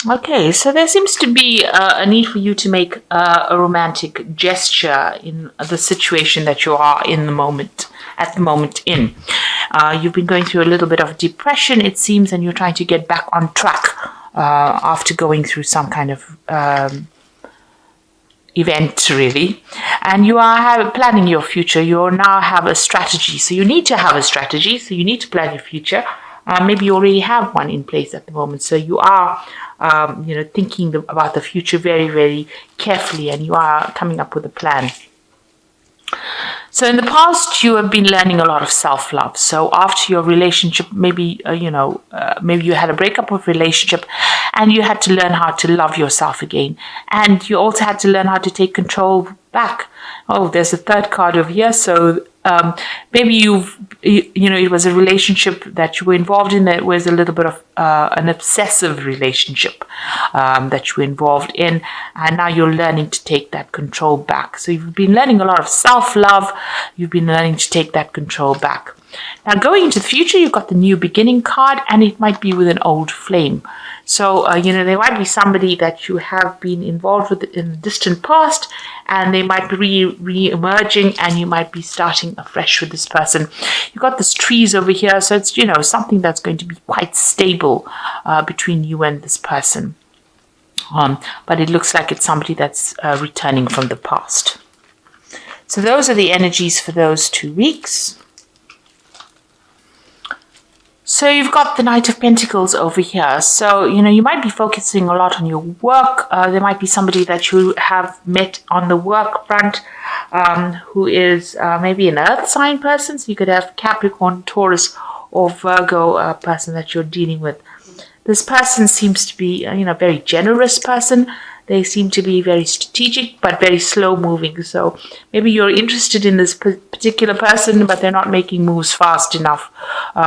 Okay, so there seems to be a need for you to make a romantic gesture in the situation that you are in the moment, at the moment in. You've been going through a little bit of depression, it seems, and you're trying to get back on track after going through some kind of event, really. And you are planning your future. You now have a strategy. So you need to have a strategy. So you need to plan your future. Maybe you already have one in place at the moment. So you are, thinking about the future very, very carefully, and you are coming up with a plan. So in the past, you have been learning a lot of self-love. So after your relationship, maybe maybe you had a breakup of relationship, and you had to learn how to love yourself again, and you also had to learn how to take control back. Oh, there's a third card over here. So maybe it was a relationship that you were involved in that was a little bit of an obsessive relationship that you were involved in, and now you're learning to take that control back. So you've been learning a lot of self-love. You've been learning to take that control back. Now, going into the future, you've got the new beginning card, and it might be with an old flame. So, there might be somebody that you have been involved with in the distant past, and they might be re-emerging, and you might be starting afresh with this person. You've got this trees over here, so it's, something that's going to be quite stable between you and this person. But it looks like it's somebody that's returning from the past. So those are the energies for those 2 weeks. So you've got the Knight of Pentacles over here. So, you might be focusing a lot on your work. There might be somebody that you have met on the work front who is maybe an earth sign person. So you could have Capricorn, Taurus, or Virgo person that you're dealing with. This person seems to be, a very generous person. They seem to be very strategic, but very slow moving. So maybe you're interested in this particular person, but they're not making moves fast enough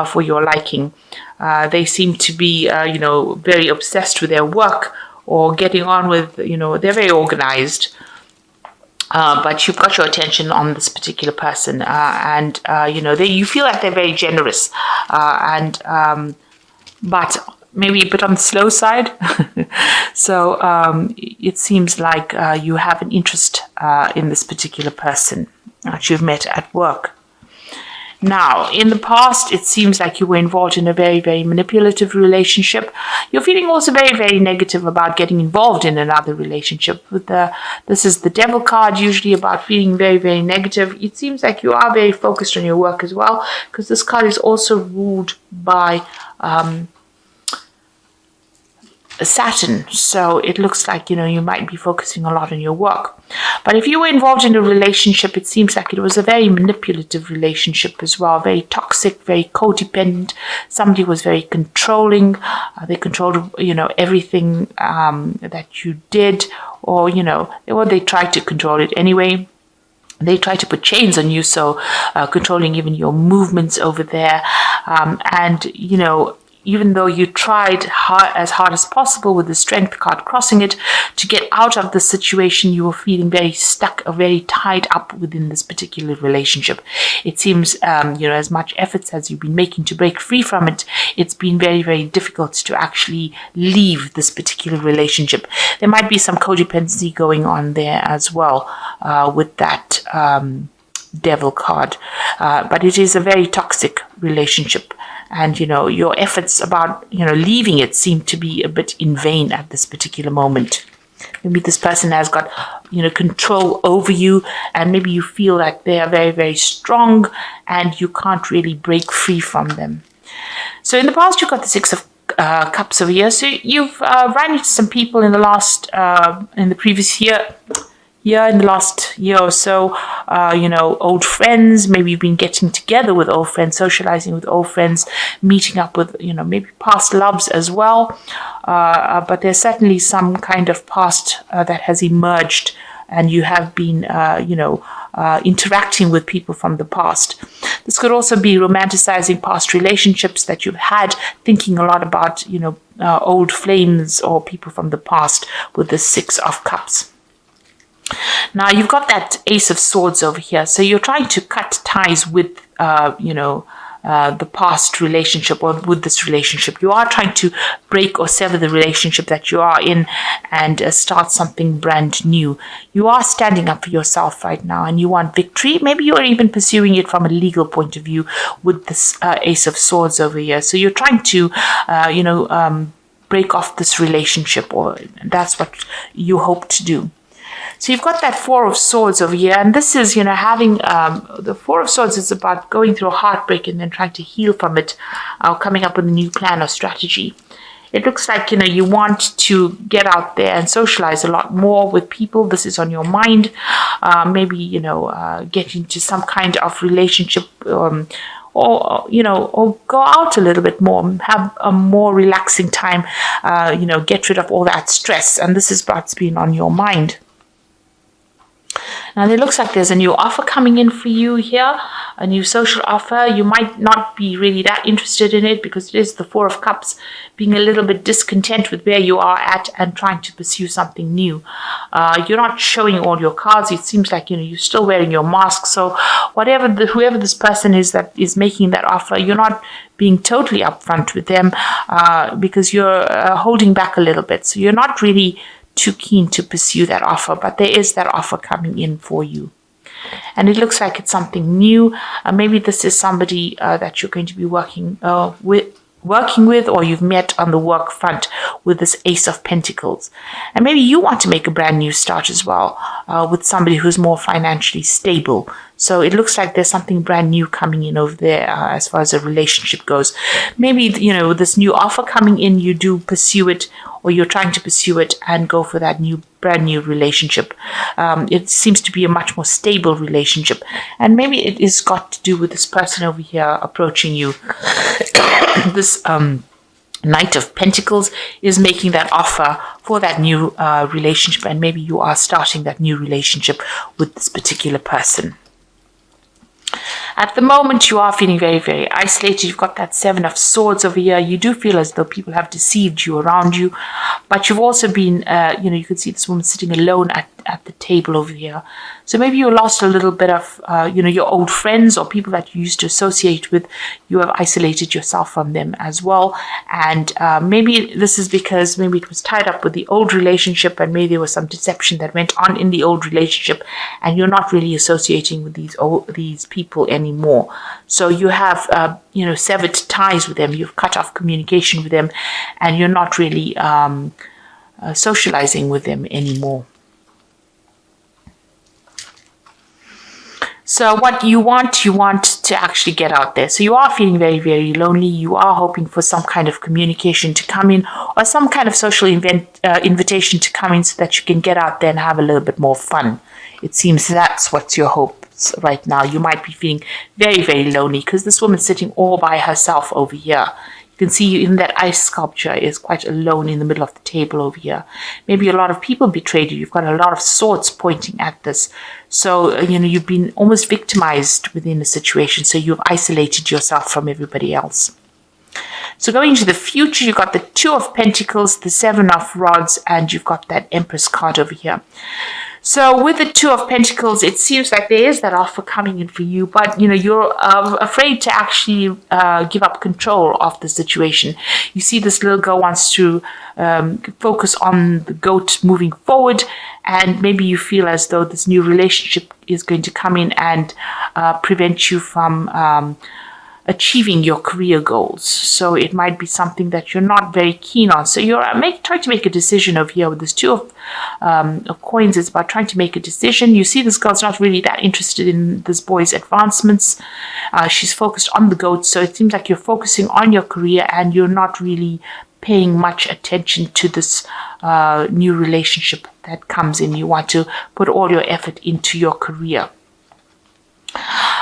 for your liking. They seem to be, very obsessed with their work or getting on with, they're very organized. But you've got your attention on this particular person, and you feel like they're very generous, but maybe a bit on the slow side. So it seems like you have an interest in this particular person that you've met at work. Now, in the past, it seems like you were involved in a very, very manipulative relationship. You're feeling also very, very negative about getting involved in another relationship. This is the Devil card, usually about feeling very, very negative. It seems like you are very focused on your work as well, because this card is also ruled by Saturn, so it looks like you might be focusing a lot on your work. But if you were involved in a relationship, it seems like it was a very manipulative relationship as well, very toxic, very codependent. Somebody was very controlling. They controlled everything that you did, or they tried to control it anyway. They try to put chains on you, so controlling even your movements over there, and even though you tried as hard as possible with the Strength card crossing it to get out of the situation, you were feeling very stuck or very tied up within this particular relationship. It seems, as much efforts as you've been making to break free from it, it's been very, very difficult to actually leave this particular relationship. There might be some codependency going on there as well with that Devil card. But it is a very toxic relationship. And, your efforts about, leaving it seem to be a bit in vain at this particular moment. Maybe this person has got, control over you, and maybe you feel like they are very, very strong and you can't really break free from them. So in the past, you've got the Six of Cups over here. So you've run into some people in the previous year. In the last year or so, old friends, maybe you've been getting together with old friends, socializing with old friends, meeting up with, maybe past loves as well. But there's certainly some kind of past that has emerged, and you have been, interacting with people from the past. This could also be romanticizing past relationships that you've had, thinking a lot about, old flames or people from the past with the Six of Cups. Now, you've got that Ace of Swords over here. So you're trying to cut ties with, the past relationship or with this relationship. You are trying to break or sever the relationship that you are in and start something brand new. You are standing up for yourself right now and you want victory. Maybe you're even pursuing it from a legal point of view with this Ace of Swords over here. So you're trying to, break off this relationship, or that's what you hope to do. So you've got that Four of Swords over here, and this is, having the Four of Swords is about going through a heartbreak and then trying to heal from it, coming up with a new plan or strategy. It looks like, you want to get out there and socialize a lot more with people. This is on your mind. Maybe, get into some kind of relationship, or go out a little bit more, have a more relaxing time, get rid of all that stress. And this is what's been on your mind. Now, it looks like there's a new offer coming in for you here, a new social offer. You might not be really that interested in it because it is the Four of Cups, being a little bit discontent with where you are at and trying to pursue something new. You're not showing all your cards. It seems like, you're still wearing your mask. So whoever this person is that is making that offer, you're not being totally upfront with them because you're holding back a little bit. So you're not really too keen to pursue that offer, but there is that offer coming in for you. And it looks like it's something new. Maybe this is somebody that you're going to be working with, or you've met on the work front with this Ace of Pentacles. And maybe you want to make a brand new start as well with somebody who's more financially stable. So it looks like there's something brand new coming in over there as far as a relationship goes. Maybe, this new offer coming in, you do pursue it, or you're trying to pursue it and go for that brand new relationship. It seems to be a much more stable relationship. And maybe it is got to do with this person over here approaching you. This Knight of Pentacles is making that offer for that new relationship. And maybe you are starting that new relationship with this particular person. At the moment, you are feeling very, very isolated. You've got that Seven of Swords over here. You do feel as though people have deceived you around you. But you've also been, you can see this woman sitting alone at the table over here. So maybe you lost a little bit of, your old friends or people that you used to associate with. You have isolated yourself from them as well. And maybe this is because maybe it was tied up with the old relationship, and maybe there was some deception that went on in the old relationship, and you're not really associating with these people anymore. So you have, severed ties with them. You've cut off communication with them, and you're not really socializing with them anymore. So what you want to actually get out there. So you are feeling very, very lonely. You are hoping for some kind of communication to come in, or some kind of social invitation to come in, so that you can get out there and have a little bit more fun. It seems that's what's your hopes right now. You might be feeling very, very lonely because this woman's sitting all by herself over here. You can see even that ice sculpture is quite alone in the middle of the table over here. Maybe a lot of people betrayed you. You've got a lot of swords pointing at this. So, you've been almost victimized within the situation. So you've isolated yourself from everybody else. So going into the future, you've got the Two of Pentacles, the Seven of Rods, and you've got that Empress card over here. So with the Two of Pentacles, it seems like there is that offer coming in for you, but you're afraid to actually give up control of the situation. You see this little girl wants to focus on the goat moving forward, and maybe you feel as though this new relationship is going to come in and prevent you from achieving your career goals. So it might be something that you're not very keen on. So you're trying to make a decision over here with this Two of Coins. It's about trying to make a decision. You see this girl's not really that interested in this boy's advancements. She's focused on the goat. So it seems like you're focusing on your career and you're not really paying much attention to this new relationship that comes in. You want to put all your effort into your career.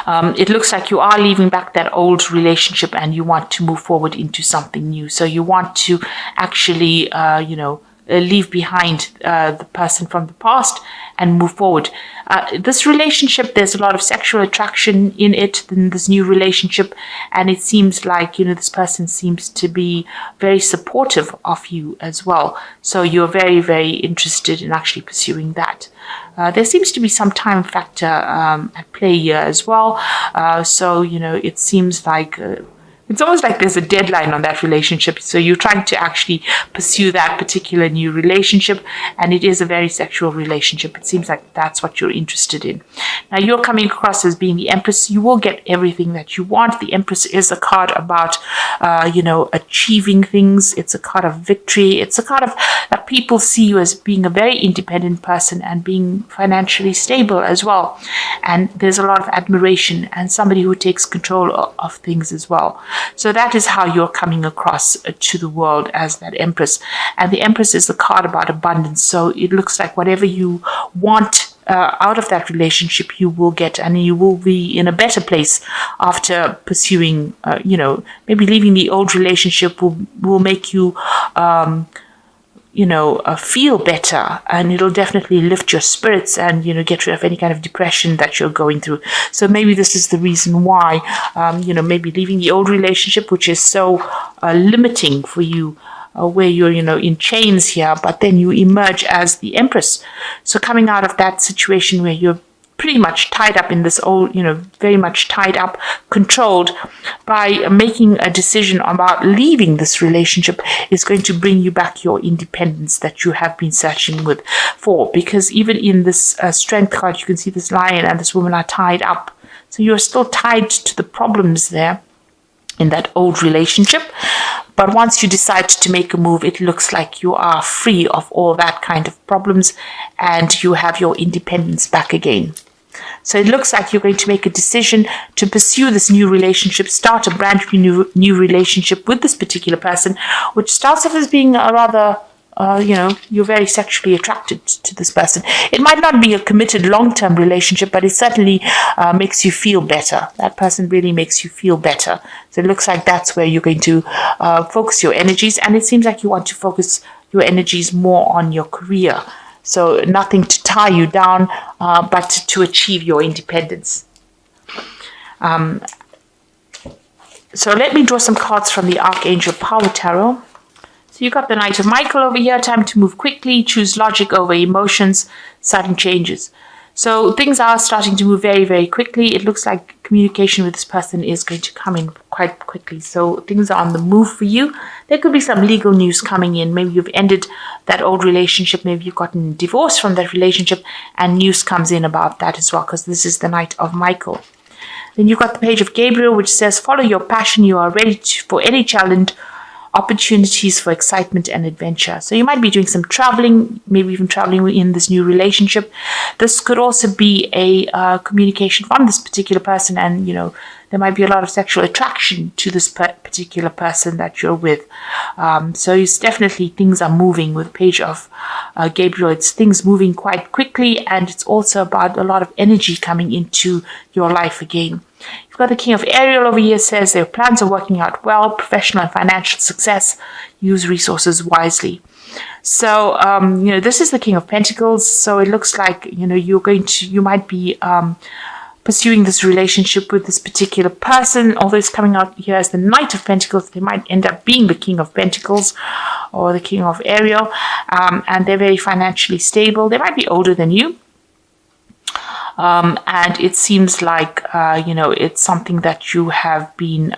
It looks like you are leaving back that old relationship and you want to move forward into something new. So you want to actually, leave behind the person from the past and move forward. This relationship, there's a lot of sexual attraction in it, in this new relationship, and it seems like, this person seems to be very supportive of you as well. So you're very, very interested in actually pursuing that. There seems to be some time factor at play here as well. So, it seems like it's almost like there's a deadline on that relationship. So you're trying to actually pursue that particular new relationship, and it is a very sexual relationship. It seems like that's what you're interested in. Now, you're coming across as being the Empress. You will get everything that you want. The Empress is a card about, achieving things. It's a card of victory. It's a card of that people see you as being a very independent person and being financially stable as well. And there's a lot of admiration and somebody who takes control of things as well. So that is how you're coming across to the world as that Empress. And the Empress is the card about abundance. So it looks like whatever you want out of that relationship, you will get, and you will be in a better place after pursuing, maybe leaving the old relationship will make you feel better, and it'll definitely lift your spirits and, get rid of any kind of depression that you're going through. So maybe this is the reason why, maybe leaving the old relationship, which is so limiting for you, where you're, in chains here, but then you emerge as the Empress. So coming out of that situation where you're pretty much tied up in this old, very much tied up, controlled, by making a decision about leaving this relationship is going to bring you back your independence that you have been searching for. Because even in this strength card, you can see this lion and this woman are tied up. So you're still tied to the problems there in that old relationship. But once you decide to make a move, it looks like you are free of all that kind of problems and you have your independence back again. So it looks like you're going to make a decision to pursue this new relationship, start a brand new relationship with this particular person, which starts off as being a rather, you're very sexually attracted to this person. It might not be a committed long-term relationship, but it certainly makes you feel better. That person really makes you feel better. So it looks like that's where you're going to focus your energies, and it seems like you want to focus your energies more on your career. So nothing to tie you down, but to achieve your independence. So let me draw some cards from the Archangel Power Tarot. So you got the Knight of Michael over here. Time to move quickly, choose logic over emotions, sudden changes. So things are starting to move very, very quickly. It looks like communication with this person is going to come in quite quickly. So things are on the move for you. There could be some legal news coming in. Maybe you've ended that old relationship. Maybe you've gotten divorced from that relationship and news comes in about that as well, because this is the Knight of Michael. Then you've got the Page of Gabriel, which says, follow your passion. You are ready for any challenge, opportunities for excitement and adventure. So you might be doing some traveling, maybe even traveling in this new relationship. This could also be a communication from this particular person, and there might be a lot of sexual attraction to this particular person that you're with. So it's definitely things are moving with Page of Gabriel. It's things moving quite quickly, and it's also about a lot of energy coming into your life again. You've got the King of Ariel over here, says their plans are working out well, professional and financial success, use resources wisely. So, this is the King of Pentacles. So it looks like, you might be pursuing this relationship with this particular person. Although it's coming out here as the Knight of Pentacles, they might end up being the King of Pentacles or the King of Ariel. And they're very financially stable. They might be older than you. And it seems like, it's something that you have been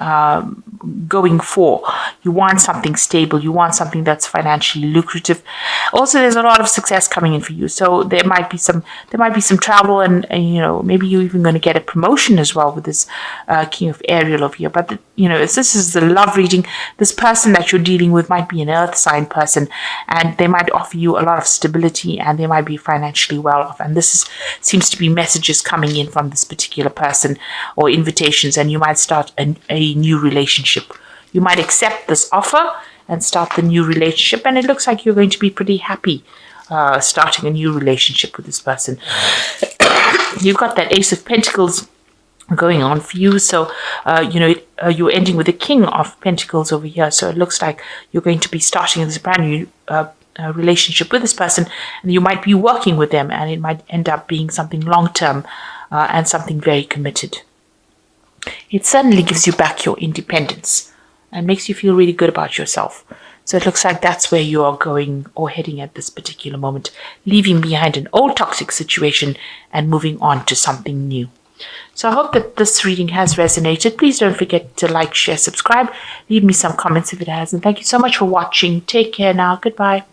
going for. You want something stable. You want something that's financially lucrative. Also, there's a lot of success coming in for you. So there might be some travel, and maybe you're even going to get a promotion as well with this King of Ariel over here. But this is the love reading. This person that you're dealing with might be an earth sign person, and they might offer you a lot of stability, and they might be financially well off. And this seems to be messages coming in from this particular person, or invitations, and you might start a new relationship. You might accept this offer and start the new relationship, and it looks like you're going to be pretty happy starting a new relationship with this person. You've got that Ace of Pentacles going on for you, so you're ending with the King of Pentacles over here. So it looks like you're going to be starting this brand new relationship with this person, and you might be working with them, and it might end up being something long-term and something very committed. It certainly gives you back your independence and makes you feel really good about yourself. So it looks like that's where you are going or heading at this particular moment, leaving behind an old toxic situation and moving on to something new. So I hope that this reading has resonated. Please don't forget to like, share, subscribe. Leave me some comments if it has. And thank you so much for watching. Take care now. Goodbye.